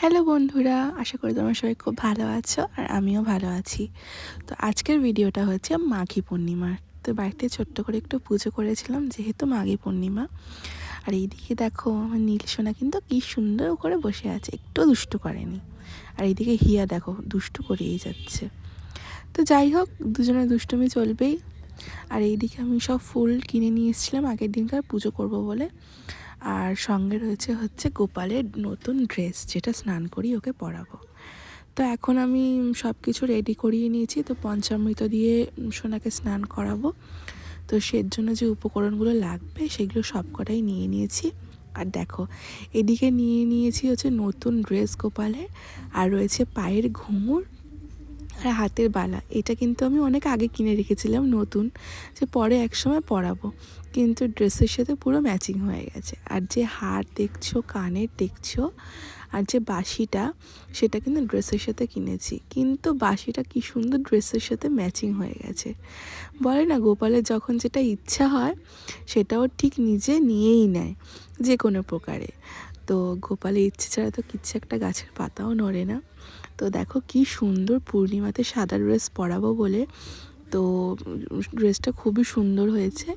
Hello বন্ধুরা, আশা করি তোমরা সবাই খুব ভালো আছো আর আমিও ভালো আছি। তো আজকের ভিডিওটা হচ্ছে মাঘী পূর্ণিমার। তো বাড়িতে ছোট্ট করে একটু পুজো করেছিলাম যেহেতু মাঘী পূর্ণিমা। আর এইদিকে দেখো আমার নীল সোনা কিন্তু কি সুন্দর করে বসে আছে, একটু দুষ্টু করেনি। আর এইদিকে হিয়া দেখো দুষ্টু করেই যাচ্ছে। তো যাই হোক, দুজনের দুষ্টুমি চলবেই। আর এইদিকে আমি সব ফুল কিনে নিয়ে এসেছিলাম আগের দিনকার পুজো করব বলে। আর সঙ্গে রয়েছে হচ্ছে গোপালের নতুন ড্রেস, যেটা স্নান করি ওকে পরাবো। তো এখন আমি সব কিছু রেডি করিয়ে নিয়েছি। তো পঞ্চামৃত দিয়ে সোনাকে স্নান করাবো। তো সের জন্য যে উপকরণগুলো লাগবে সেগুলো সব কটাই নিয়ে নিয়েছি। আর দেখো, এদিকে নিয়ে নিয়েছি হচ্ছে নতুন ড্রেস গোপালের, আর রয়েছে পায়ের ঘুঙুর আর হাতের বালা। এটা কিন্তু আমি অনেক আগে কিনে রেখেছিলাম নতুন, যে পরে একসময় পরাবো, কিন্তু ড্রেসের সাথে পুরো ম্যাচিং হয়ে গেছে। আর যে হার দেখছো, কানের দেখছো, আর যে বাঁশিটা, সেটা কিন্তু ড্রেসের সাথে কিনেছি, কিন্তু বাঁশিটা কি সুন্দর ড্রেসের সাথে ম্যাচিং হয়ে গেছে। বলে না, গোপালের যখন যেটা ইচ্ছা হয় সেটাও ঠিক নিজে নিয়েই নেয় যে কোনো প্রকারে। তো গোপালের ইচ্ছে ছাড়া তো কিচ্ছু একটা গাছের পাতাও নড়ে না। তো দেখো কি সুন্দর, পূর্ণিমাতে সাদা ড্রেস পরাবো বলে তো ড্রেসটা খুবই সুন্দর হয়েছে।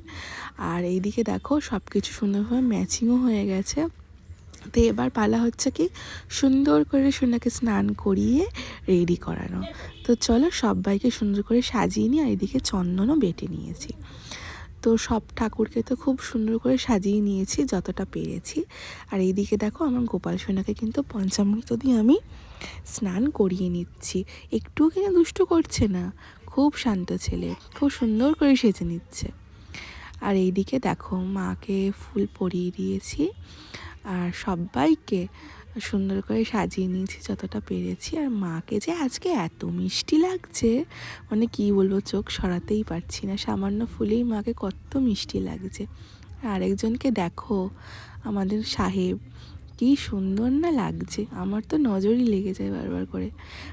আর এইদিকে দেখো সব কিছু সুন্দরভাবে ম্যাচিংও হয়ে গেছে। তো এবার পালা হচ্ছে কি সুন্দর করে সোনাকে স্নান করিয়ে রেডি করানো। তো চলো সবাইকে সুন্দর করে সাজিয়ে নিই। আর এদিকে চন্দনও বেটে নিয়েছি। তো সব ঠাকুরকে তো খুব সুন্দর করে সাজিয়ে নিয়েছি যতটা পেরেছি। আর এইদিকে দেখো আমার গোপাল সোনাকে কিন্তু পঞ্চামৃত দিয়ে আমি স্নান করিয়ে নিচ্ছি। একটুও কিন্তু দুষ্টু করছে না, খুব শান্ত ছেলে, খুব সুন্দর করে সেজে নিচ্ছে। আর এইদিকে দেখো মাকে ফুল পরিয়ে দিয়েছি আর সবাইকে সুন্দর করে সাজিয়ে নিয়েছি যতটা পেরেছি। আর মাকে যে আজকে এত মিষ্টি লাগছে, মানে কি বলবো, চোখ সরাতেই পারছি না, সামান্য ফুলেই মাকে কত মিষ্টি লাগছে। আরেকজনকে দেখো, আমাদের সাহেব, কি সুন্দর না লাগছে, আমার তো নজরই লেগে যায় বারবার করে।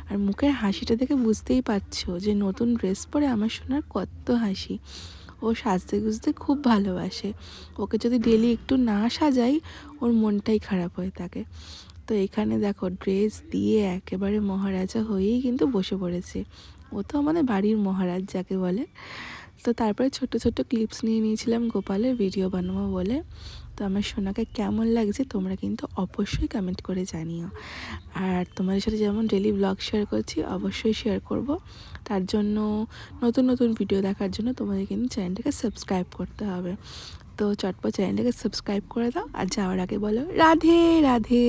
আর মুখের হাসিটা দেখে বুঝতেই পারছো যে নতুন ড্রেস পরে আমার সোনার কত হাসি। ও সাজতে গুজতে খুব ভালোবাসে, ওকে যদি ডেলি একটু না সাজাই ওর মনটাই খারাপ হয়ে থাকে। তো এখানে দেখো ড্রেস দিয়ে একেবারে মহারাজা হয়েই কিন্তু বসে পড়েছে। ও তো আমাদের বাড়ির মহারাজ যাকে বলে। তো তারপরে ছোট ছোট ক্লিপস নিয়ে নিয়েছিলাম গোপালের ভিডিও বানাবো বলে। তো আমার সোনাকে কেমন লাগছে তোমরা কিন্তু অবশ্যই কমেন্ট করে জানিও। আর তোমাদের সাথে যেমন ডেলি ব্লগ শেয়ার করছি, অবশ্যই শেয়ার করব। তার জন্য নতুন নতুন ভিডিও দেখার জন্য তোমাদের কিন্তু চ্যানেলটাকে সাবস্ক্রাইব করতে হবে। তো চটপট চ্যানেলটাকে সাবস্ক্রাইব করে দাও। আর যাওয়ার আগে বলো রাধে রাধে।